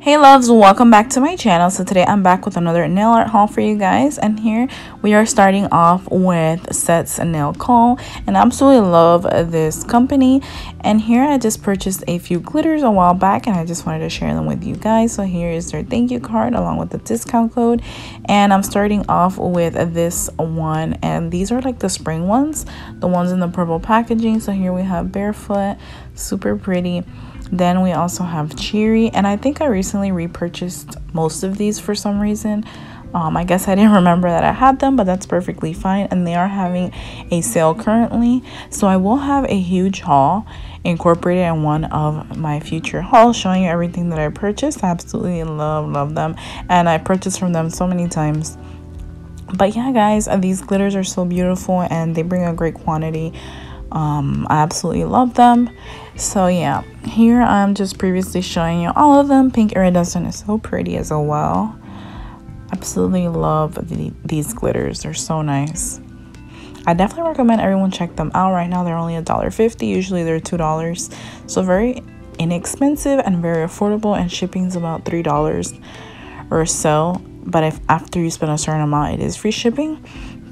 Hey loves, welcome back to my channel. So today I'm back with another nail art haul for you guys, and here we are starting off with Sets Nail Co. and I absolutely love this company. And here I just purchased a few glitters a while back and I just wanted to share them with you guys. So here is their thank you card along with the discount code, and I'm starting off with this one, and these are like the spring ones, the ones in the purple packaging. So here we have Barefoot, super pretty. Then we also have Cheery, and I think I recently repurchased most of these for some reason. I guess I didn't remember that I had them, but that's perfectly fine. And they are having a sale currently, so I will have a huge haul incorporated in one of my future hauls showing you everything that I purchased. I absolutely love them, and I purchased from them so many times. But yeah guys, these glitters are so beautiful and they bring a great quantity. I absolutely love them. So yeah, here I'm just previously showing you all of them. Pink Iridescent is so pretty as well. Absolutely love these glitters, they're so nice. I definitely recommend everyone check them out. Right now they're only $1.50, usually they're $2, so very inexpensive and very affordable, and shipping's about $3 or so. But if after you spend a certain amount, it is free shipping.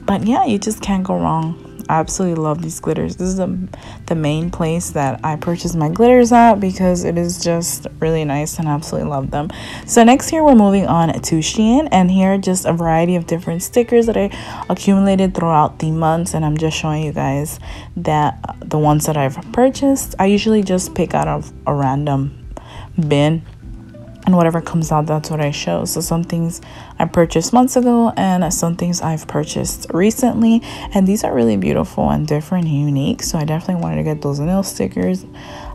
But yeah, you just can't go wrong. I absolutely love these glitters. This is the main place that I purchase my glitters at because it is just really nice and I absolutely love them. So next here we're moving on to Shein, and here are just a variety of different stickers that I accumulated throughout the months, and I'm just showing you guys that the ones that I've purchased. I usually just pick out of a random bin, and whatever comes out, that's what I show. So some things I purchased months ago and some things I've purchased recently, and these are really beautiful and different and unique, so I definitely wanted to get those nail stickers.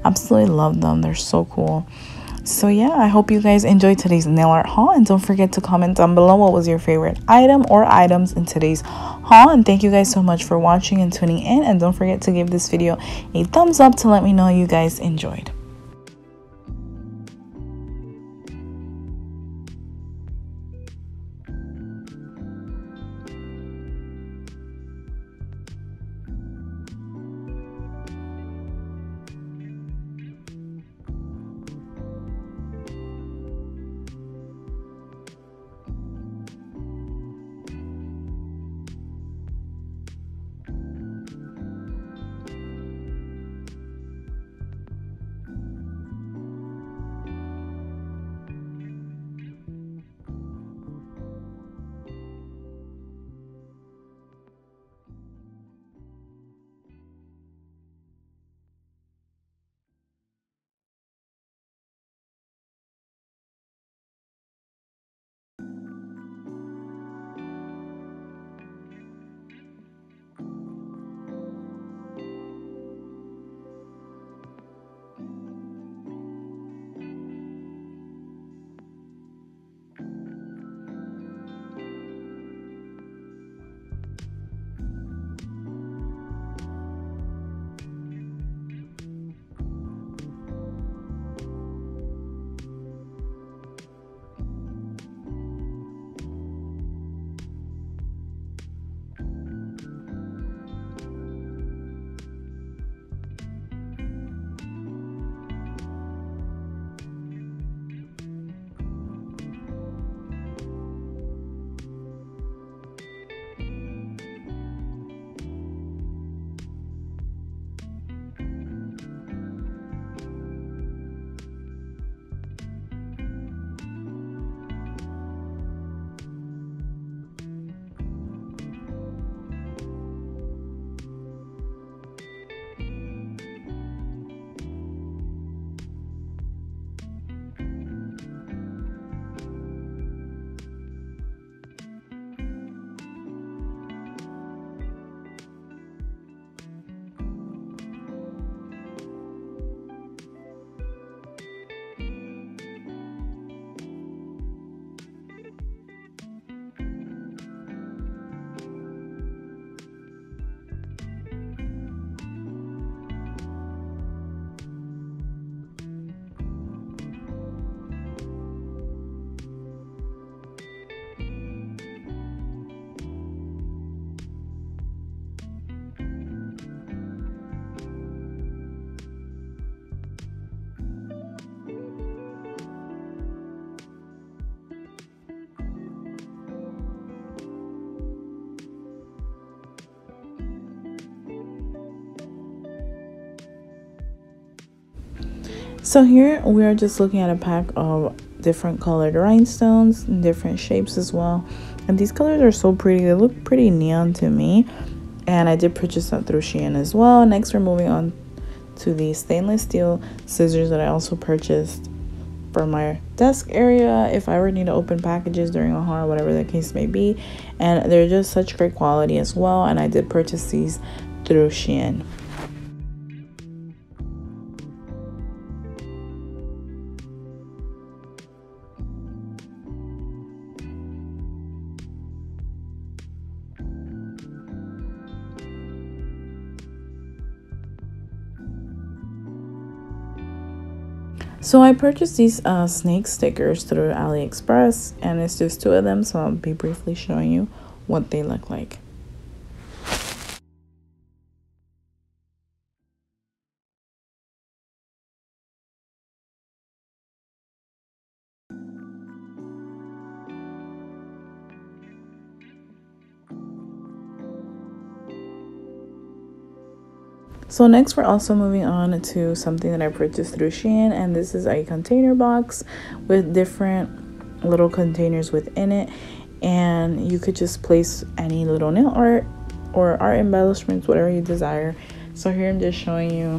Absolutely love them, they're so cool. So yeah, I hope you guys enjoyed today's nail art haul, and don't forget to comment down below what was your favorite item or items in today's haul. And thank you guys so much for watching and tuning in, and don't forget to give this video a thumbs up to let me know you guys enjoyed. So here we are just looking at a pack of different colored rhinestones in different shapes as well. And these colors are so pretty. They look pretty neon to me. And I did purchase that through Shein as well. Next, we're moving on to the stainless steel scissors that I also purchased for my desk area if I ever need to open packages during a haul, whatever the case may be. And they're just such great quality as well. And I did purchase these through Shein. So I purchased these snake stickers through Aliexpress, and it's just 2 of them, so I'll be briefly showing you what they look like. So next, we're also moving on to something that I purchased through Shein, and this is a container box with different little containers within it, and you could just place any little nail art or art embellishments, whatever you desire. So here I'm just showing you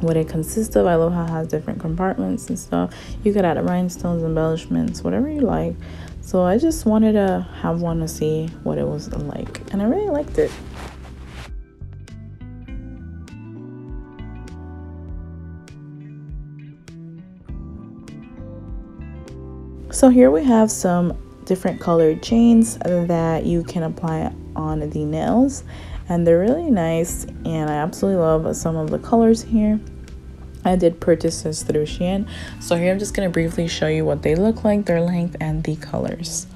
what it consists of. I love how it has different compartments and stuff. You could add rhinestones, embellishments, whatever you like. So I just wanted to have one to see what it was like, and I really liked it. So here we have some different colored chains that you can apply on the nails, and they're really nice, and I absolutely love some of the colors here. I did purchase this through Shein. So here I'm just going to briefly show you what they look like, their length, and the colors.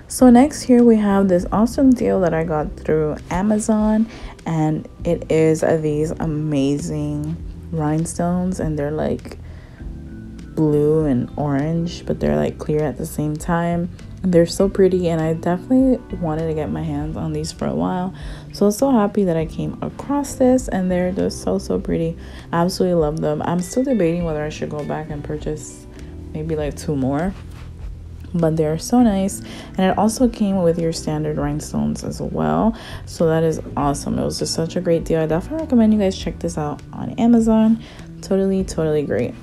So next, here we have this awesome deal that I got through Amazon, and it is these amazing rhinestones, and they're like blue and orange, but they're like clear at the same time. They're so pretty, and I definitely wanted to get my hands on these for a while. So happy that I came across this, and they're just so pretty. I absolutely love them. I'm still debating whether I should go back and purchase maybe like 2 more, but they're so nice. And it also came with your standard rhinestones as well, so that is awesome. It was just such a great deal. I definitely recommend you guys check this out on Amazon. Totally great.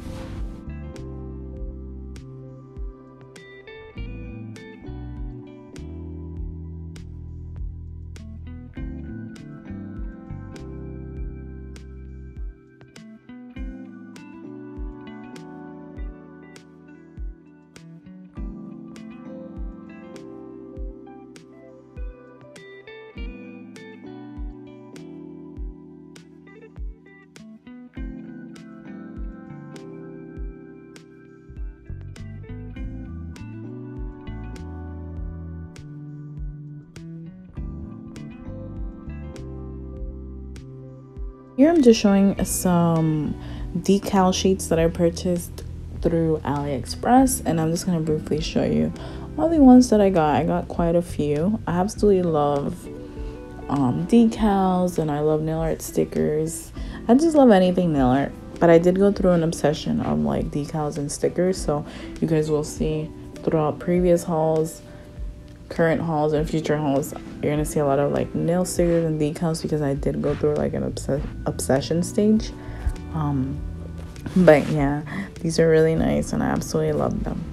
Here I'm just showing some decal sheets that I purchased through Aliexpress, and I'm just going to briefly show you all the ones that I got. I got quite a few. I absolutely love decals, and I love nail art stickers. I just love anything nail art, but I did go through an obsession of like decals and stickers, so you guys will see throughout previous hauls, current hauls, and future hauls, you're gonna see a lot of like nail stickers and decals because I did go through like an obsession stage. But yeah, these are really nice, and I absolutely love them.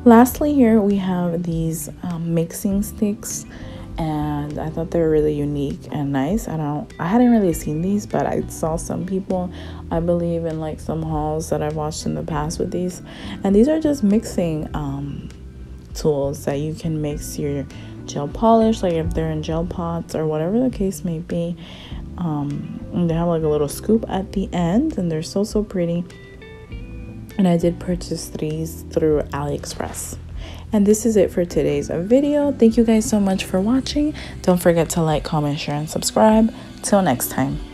Lastly, here we have these mixing sticks, and I thought they were really unique and nice. I hadn't really seen these, but I saw some people, I believe, in like some hauls that I've watched in the past with these, and these are just mixing tools that you can mix your gel polish, like if they're in gel pots or whatever the case may be. And they have like a little scoop at the end, and they're so pretty. And I did purchase these through Aliexpress. And this is it for today's video. Thank you guys so much for watching. Don't forget to like, comment, share, and subscribe. Till next time.